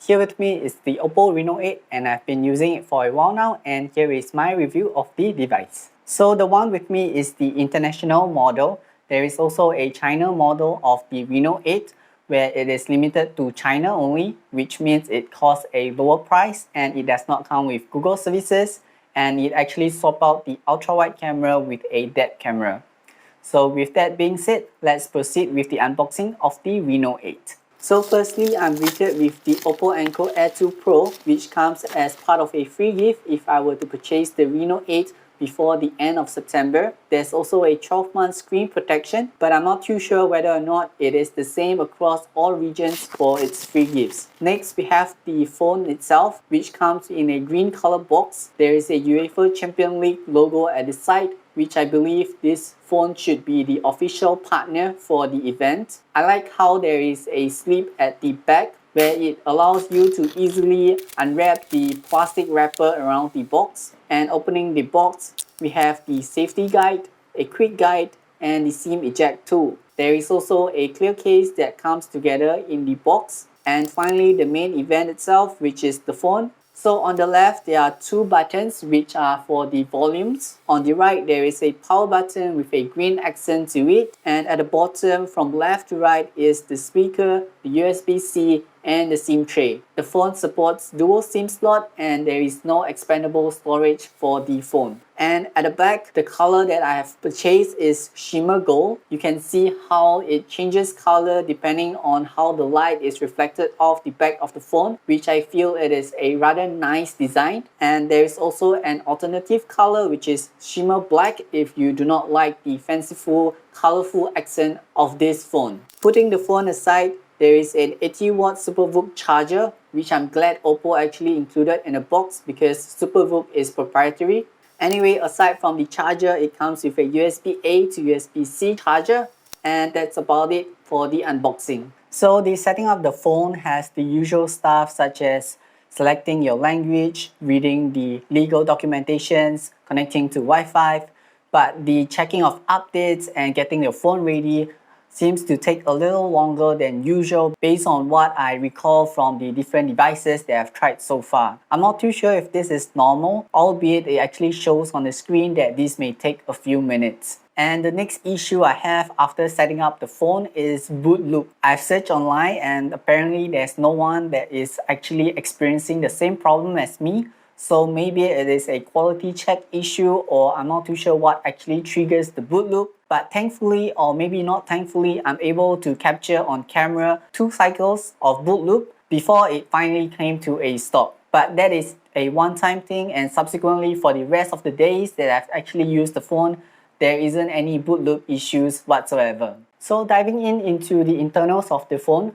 Here with me is the Oppo Reno8 and I've been using it for a while now, and here is my review of the device. So the one with me is the international model. There is also a China model of the Reno8 where it is limited to China only, which means it costs a lower price and it does not come with Google services, and it actually swap out the ultra-wide camera with a depth camera. So with that being said, let's proceed with the unboxing of the Reno8. So firstly, I'm greeted with the Oppo Enco Air 2 Pro, which comes as part of a free gift if I were to purchase the Reno8 before the end of September. There's also a 12-month screen protection, but I'm not too sure whether or not it is the same across all regions for its free gifts. Next, we have the phone itself, which comes in a green color box. There is a UEFA Champions League logo at the side, which I believe this phone should be the official partner for the event. I like how there is a slip at the back where it allows you to easily unwrap the plastic wrapper around the box. And opening the box, we have the safety guide, a quick guide, and the SIM eject tool. There is also a clear case that comes together in the box. And finally, the main event itself, which is the phone. So on the left, there are two buttons which are for the volumes. On the right, there is a power button with a green accent to it. And at the bottom, from left to right, is the speaker, the USB-C, and the SIM tray. The phone supports dual SIM slot and there is no expandable storage for the phone. And at the back, the color that I have purchased is shimmer gold. You can see how it changes color depending on how the light is reflected off the back of the phone, which I feel it is a rather nice design. And there is also an alternative color, which is shimmer black if you do not like the fanciful, colorful accent of this phone. Putting the phone aside, there is an 80-watt SuperVOOC charger, which I'm glad Oppo actually included in the box because SuperVOOC is proprietary. Anyway, aside from the charger, it comes with a USB-A to USB-C charger, and that's about it for the unboxing. So the setting up the phone has the usual stuff such as selecting your language, reading the legal documentations, connecting to Wi-Fi, but the checking of updates and getting your phone ready seems to take a little longer than usual based on what I recall from the different devices that I've tried so far. I'm not too sure if this is normal, albeit it actually shows on the screen that this may take a few minutes. And the next issue I have after setting up the phone is boot loop. I've searched online and apparently there's no one that is actually experiencing the same problem as me. So maybe it is a quality check issue, or I'm not too sure what actually triggers the boot loop. But thankfully, or maybe not thankfully, I'm able to capture on camera 2 cycles of boot loop before it finally came to a stop. But that is a one-time thing, and subsequently for the rest of the days that I've actually used the phone, there isn't any boot loop issues whatsoever. So diving into the internals of the phone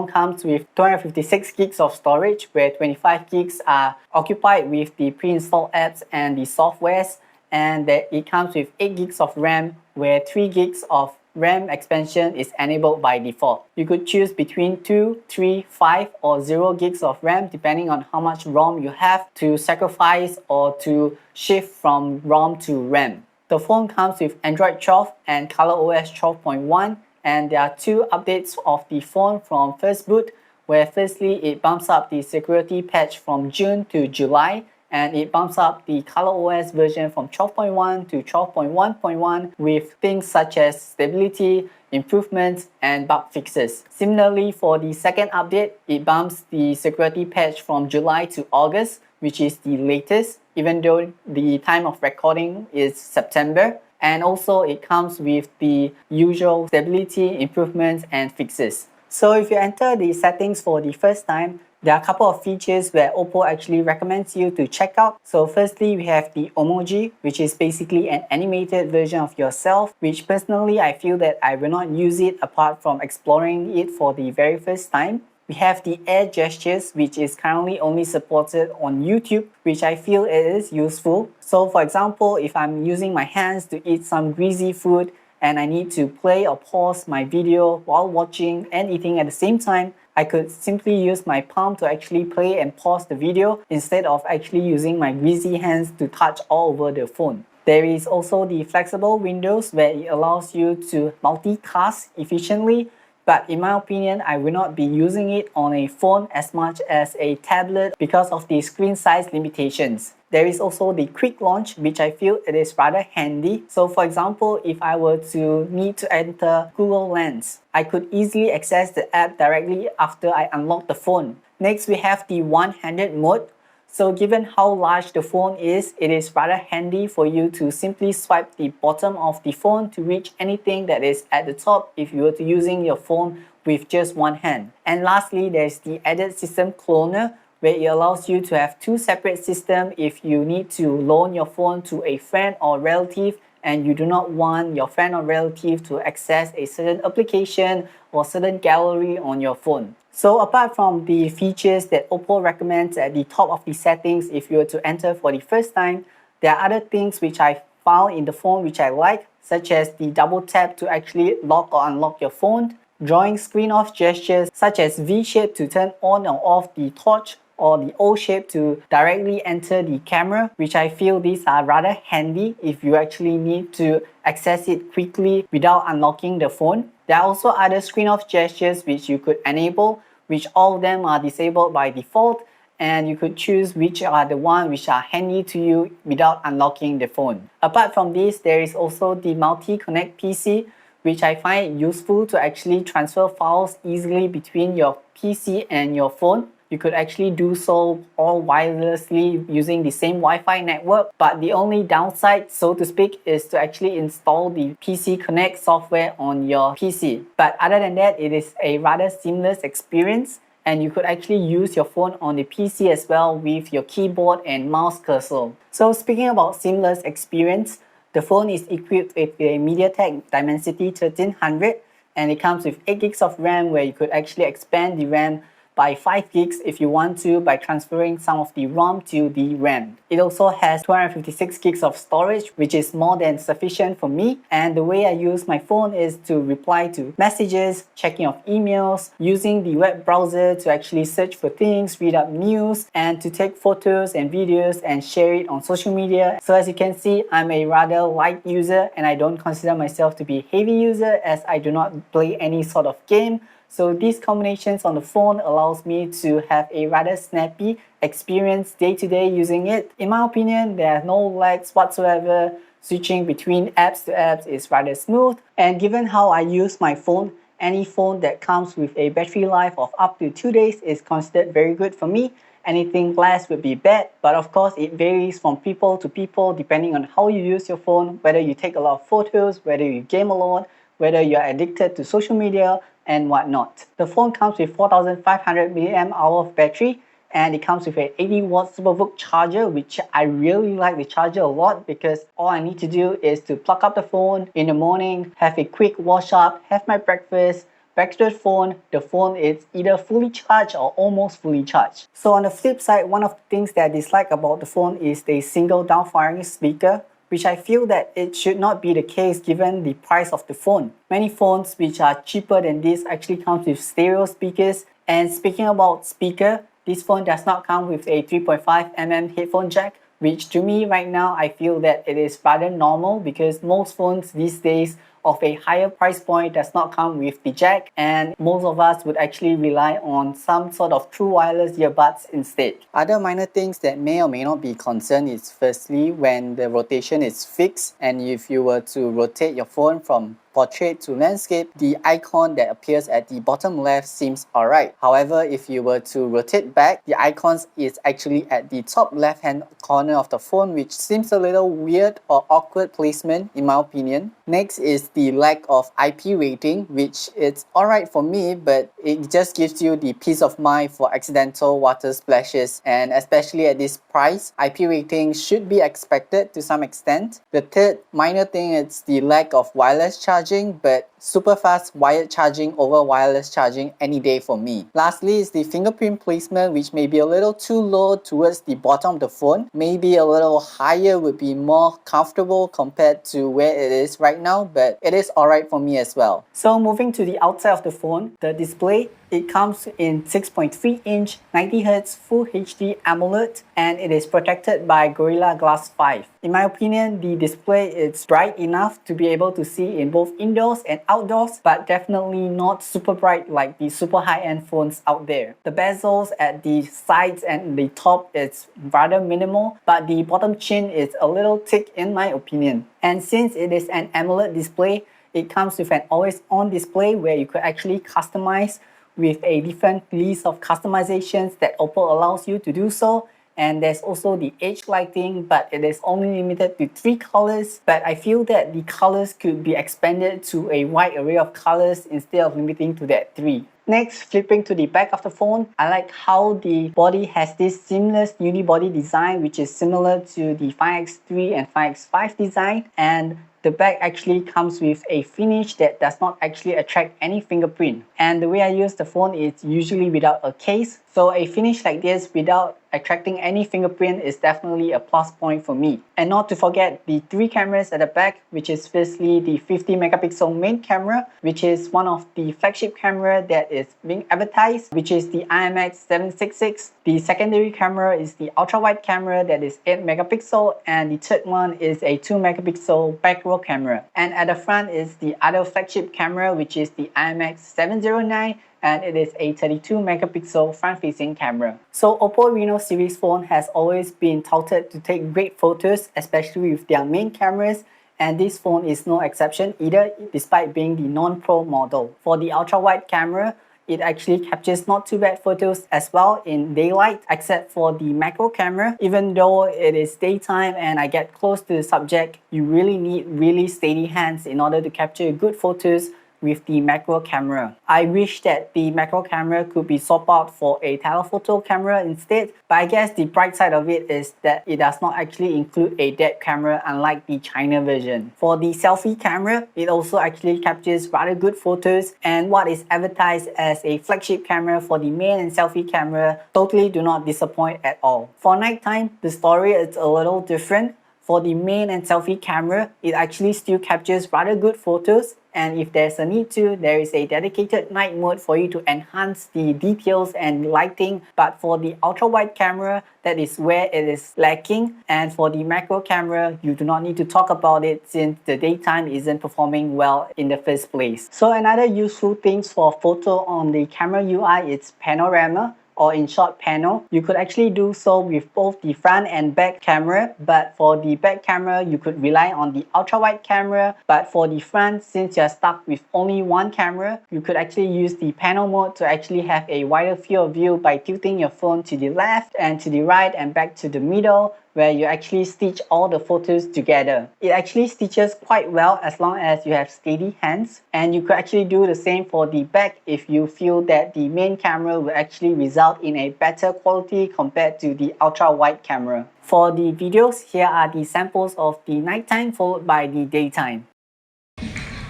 comes with 256 gigs of storage, where 25 gigs are occupied with the pre-installed apps and the softwares, and that it comes with 8 gigs of RAM, where 3 gigs of RAM expansion is enabled by default. You could choose between 2, 3, 5 or 0 gigs of RAM depending on how much ROM you have to sacrifice or to shift from ROM to RAM. The phone comes with Android 12 and ColorOS 12.1, and there are 2 updates of the phone from first boot, where firstly it bumps up the security patch from June to July, and it bumps up the ColorOS version from 12.1 to 12.1.1 with things such as stability, improvements, and bug fixes. Similarly, for the second update, it bumps the security patch from July to August, which is the latest, even though the time of recording is September. And also it comes with the usual stability, improvements, and fixes. So if you enter the settings for the first time, there are a couple of features where Oppo actually recommends you to check out. So firstly, we have the emoji, which is basically an animated version of yourself, which personally I feel that I will not use it apart from exploring it for the very first time. We have the air gestures, which is currently only supported on YouTube, which I feel it is useful. So for example, if I'm using my hands to eat some greasy food and I need to play or pause my video while watching and eating at the same time, I could simply use my palm to actually play and pause the video instead of actually using my greasy hands to touch all over the phone. There is also the flexible windows where it allows you to multitask efficiently. But in my opinion, I will not be using it on a phone as much as a tablet because of the screen size limitations. There is also the quick launch, which I feel it is rather handy. So for example, if I were to need to enter Google Lens, I could easily access the app directly after I unlock the phone. Next, we have the one-handed mode. So given how large the phone is, it is rather handy for you to simply swipe the bottom of the phone to reach anything that is at the top if you were to using your phone with just one hand. And lastly, there's the added system cloner, where it allows you to have two separate systems if you need to loan your phone to a friend or relative and you do not want your friend or relative to access a certain application or certain gallery on your phone. So apart from the features that Oppo recommends at the top of the settings if you were to enter for the first time, there are other things which I found in the phone which I like, such as the double tap to actually lock or unlock your phone, drawing screen off gestures such as V shape to turn on or off the torch, or the O shape to directly enter the camera, which I feel these are rather handy if you actually need to access it quickly without unlocking the phone. There are also other screen off gestures which you could enable, which all of them are disabled by default, and you could choose which are the ones which are handy to you without unlocking the phone. Apart from this, there is also the multi-connect PC, which I find useful to actually transfer files easily between your PC and your phone. You could actually do so all wirelessly using the same Wi-Fi network, but the only downside, so to speak, is to actually install the PC Connect software on your PC. But other than that, it is a rather seamless experience, and you could actually use your phone on the PC as well with your keyboard and mouse cursor. So speaking about seamless experience, the phone is equipped with a MediaTek Dimensity 1300, and it comes with 8 gigs of RAM, where you could actually expand the RAM by 5 gigs if you want to by transferring some of the ROM to the RAM. It also has 256 gigs of storage, which is more than sufficient for me, and the way I use my phone is to reply to messages, checking of emails, using the web browser to actually search for things, read up news, and to take photos and videos and share it on social media. So as you can see, I'm a rather light user and I don't consider myself to be a heavy user as I do not play any sort of game. So these combinations on the phone allows me to have a rather snappy experience day to day using it. In my opinion, there are no lags whatsoever. Switching between apps to apps is rather smooth. And given how I use my phone, any phone that comes with a battery life of up to 2 days is considered very good for me. Anything less would be bad, but of course it varies from people to people depending on how you use your phone, whether you take a lot of photos, whether you game a lot, whether you're addicted to social media, and whatnot. The phone comes with 4500 mAh of battery, and it comes with an 80-watt SuperVOOC charger, which I really like the charger a lot because all I need to do is to plug up the phone in the morning, have a quick wash up, have my breakfast, back to the phone is either fully charged or almost fully charged. So on the flip side, one of the things that I dislike about the phone is the single down-firing speaker, which I feel that it should not be the case given the price of the phone. Many phones which are cheaper than this actually comes with stereo speakers. And speaking about speaker, this phone does not come with a 3.5mm headphone jack, which to me right now I feel that it is rather normal because most phones these days of a higher price point does not come with the jack, and most of us would actually rely on some sort of true wireless earbuds instead. Other minor things that may or may not be concerned is firstly when the rotation is fixed, and if you were to rotate your phone from portrait to landscape, the icon that appears at the bottom left seems alright. However, if you were to rotate back, the icons is actually at the top left hand corner of the phone, which seems a little weird or awkward placement in my opinion. Next is the lack of IP rating, which is alright for me, but it just gives you the peace of mind for accidental water splashes, and especially at this price, IP rating should be expected to some extent. The third minor thing is the lack of wireless charging, but super fast wired charging over wireless charging any day for me. Lastly is the fingerprint placement, which may be a little too low towards the bottom of the phone. Maybe a little higher would be more comfortable compared to where it is right now, but it is alright for me as well. So moving to the outside of the phone, the display it comes in 6.3-inch 90Hz Full HD AMOLED and it is protected by Gorilla Glass 5. In my opinion, the display is bright enough to be able to see in both indoors and outdoors, but definitely not super bright like the super high-end phones out there. The bezels at the sides and the top is rather minimal, but the bottom chin is a little thick in my opinion. And since it is an AMOLED display, it comes with an always-on display where you could actually customize with a different list of customizations that Oppo allows you to do so. And there's also the edge lighting, but it is only limited to 3 colors. But I feel that the colors could be expanded to a wide array of colors instead of limiting to that 3. Next, flipping to the back of the phone, I like how the body has this seamless unibody design, which is similar to the 5X3 and 5X5 design. And the back actually comes with a finish that does not actually attract any fingerprint. And the way I use the phone is usually without a case. So a finish like this without attracting any fingerprint is definitely a plus point for me. And not to forget the 3 cameras at the back, which is firstly the 50 megapixel main camera, which is one of the flagship camera that is being advertised, which is the IMX766. The secondary camera is the ultra wide camera that is 8 megapixel, and the third one is a 2 megapixel back row camera. And at the front is the other flagship camera, which is the IMX709, and it is a 32 megapixel front-facing camera. So Oppo Reno series phone has always been touted to take great photos, especially with their main cameras, and this phone is no exception either, despite being the non-pro model. For the ultra-wide camera, it actually captures not too bad photos as well in daylight, except for the macro camera. Even though it is daytime and I get close to the subject, you really need really steady hands in order to capture good photos with the macro camera. I wish that the macro camera could be swapped out for a telephoto camera instead, but I guess the bright side of it is that it does not actually include a depth camera unlike the China version. For the selfie camera, it also actually captures rather good photos, and what is advertised as a flagship camera for the main and selfie camera totally do not disappoint at all. For nighttime, the story is a little different. For the main and selfie camera, it actually still captures rather good photos, and if there's a need to, there is a dedicated night mode for you to enhance the details and lighting. But for the ultra wide camera, that is where it is lacking, and for the macro camera, you do not need to talk about it since the daytime isn't performing well in the first place. So another useful thing for photo on the camera UI is panorama, or in short panel. You could actually do so with both the front and back camera, but for the back camera you could rely on the ultra wide camera, but for the front, since you're stuck with only one camera, you could actually use the panel mode to actually have a wider field of view by tilting your phone to the left and to the right and back to the middle, where you actually stitch all the photos together. It actually stitches quite well as long as you have steady hands, and you could actually do the same for the back if you feel that the main camera will actually result in a better quality compared to the ultra wide camera. For the videos, here are the samples of the nighttime followed by the daytime.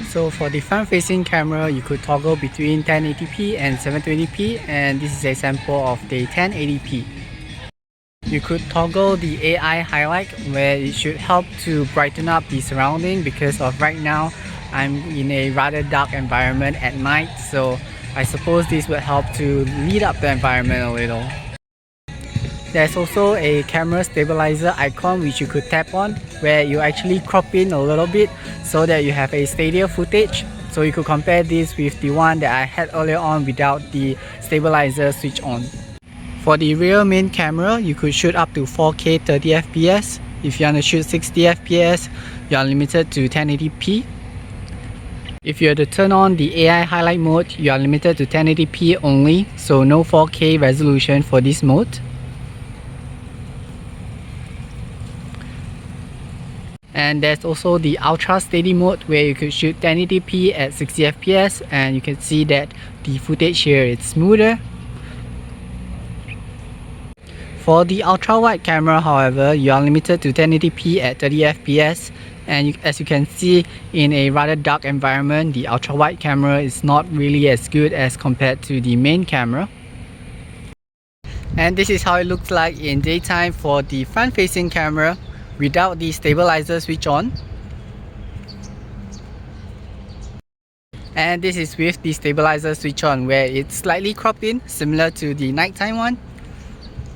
So for the front-facing camera, you could toggle between 1080p and 720p, and this is a sample of the 1080p. You could toggle the AI highlight, where it should help to brighten up the surrounding, because of right now I'm in a rather dark environment at night, so I suppose this will help to lead up the environment a little. There's also a camera stabilizer icon which you could tap on, where you actually crop in a little bit so that you have a steadier footage. So you could compare this with the one that I had earlier on without the stabilizer switch on. For the rear main camera, you could shoot up to 4K 30fps. If you want to shoot 60fps, you are limited to 1080p. If you are to turn on the AI highlight mode, you are limited to 1080p only, so no 4K resolution for this mode. And there's also the ultra steady mode, where you could shoot 1080p at 60fps, and you can see that the footage here is smoother. For the ultra wide camera, however, you are limited to 1080p at 30fps, and as you can see, in a rather dark environment, the ultra wide camera is not really as good as compared to the main camera. And this is how it looks like in daytime for the front facing camera without the stabilizer switch on. And this is with the stabilizer switch on, where it's slightly cropped in, similar to the nighttime one.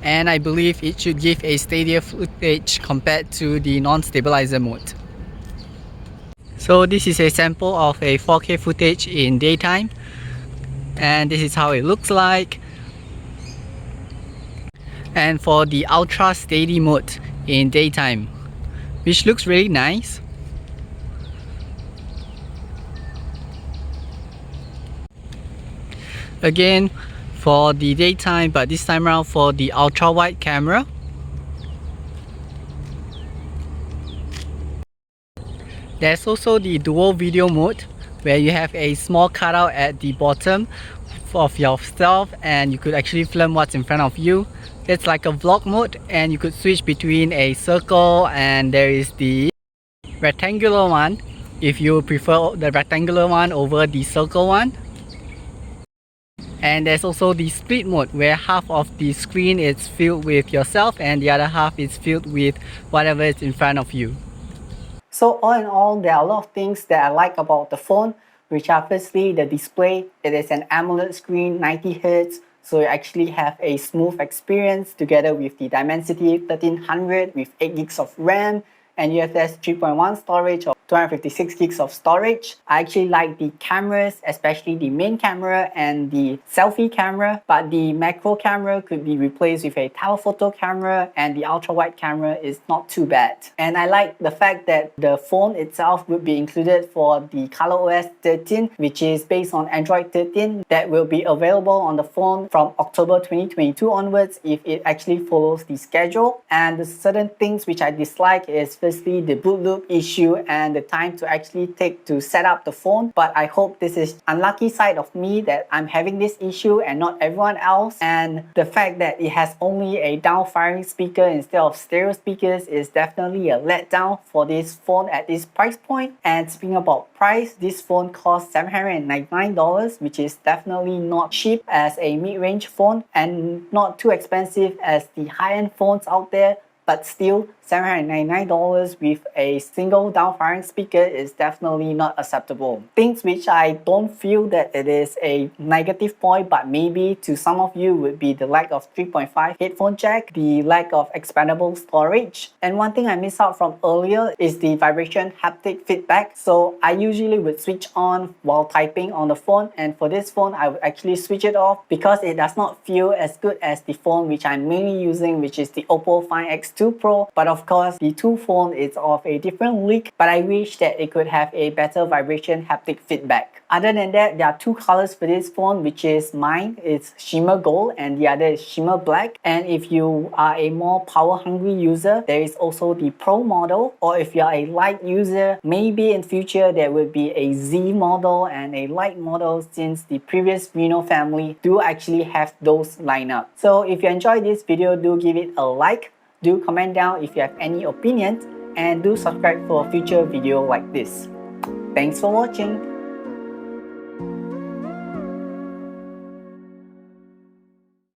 And I believe it should give a steadier footage compared to the non-stabilizer mode. So this is a sample of a 4K footage in daytime, and this is how it looks like. And for the ultra steady mode in daytime, which looks really nice. Again, for the daytime, but this time around for the ultra wide camera. There's also the dual video mode, where you have a small cutout at the bottom of yourself and you could actually film what's in front of you. It's like a vlog mode, and you could switch between a circle, and there is the rectangular one if you prefer the rectangular one over the circle one. And there's also the split mode, where half of the screen is filled with yourself and the other half is filled with whatever is in front of you. So all in all, there are a lot of things that I like about the phone, which are firstly the display. It is an AMOLED screen, 90Hz, so you actually have a smooth experience together with the Dimensity 1300 with 8 gigs of RAM and UFS 3.1 storage of 256 gigs of storage. I actually like the cameras, especially the main camera and the selfie camera, but the macro camera could be replaced with a telephoto camera, and the ultra wide camera is not too bad. And I like the fact that the phone itself would be included for the ColorOS 13, which is based on Android 13, that will be available on the phone from October 2022 onwards if it actually follows the schedule. And the certain things which I dislike is firstly the boot loop issue and the time to actually take to set up the phone. But I hope this is unlucky side of me that I'm having this issue and not everyone else. And the fact that it has only a down-firing speaker instead of stereo speakers is definitely a letdown for this phone at this price point. And speaking about price, this phone costs $799, which is definitely not cheap as a mid-range phone and not too expensive as the high-end phones out there. But still, $799 with a single down-firing speaker is definitely not acceptable. Things which I don't feel that it is a negative point, but maybe to some of you would be the lack of 3.5 headphone jack, the lack of expandable storage. And one thing I missed out from earlier is the vibration haptic feedback. So I usually would switch on while typing on the phone, and for this phone I would actually switch it off because it does not feel as good as the phone which I'm mainly using, which is the Oppo Find X2 Pro. But of course, the two phone is of a different league, but I wish that it could have a better vibration haptic feedback. Other than that, there are two colors for this phone, which is mine, it's shimmer gold, and the other is shimmer black. And if you are a more power hungry user, there is also the Pro model, or if you are a light user, maybe in future there will be a Z model and a light model, since the previous Reno family do actually have those lineup. So if you enjoyed this video, do give it a like. Do comment down if you have any opinions, and do subscribe for a future video like this. Thanks for watching.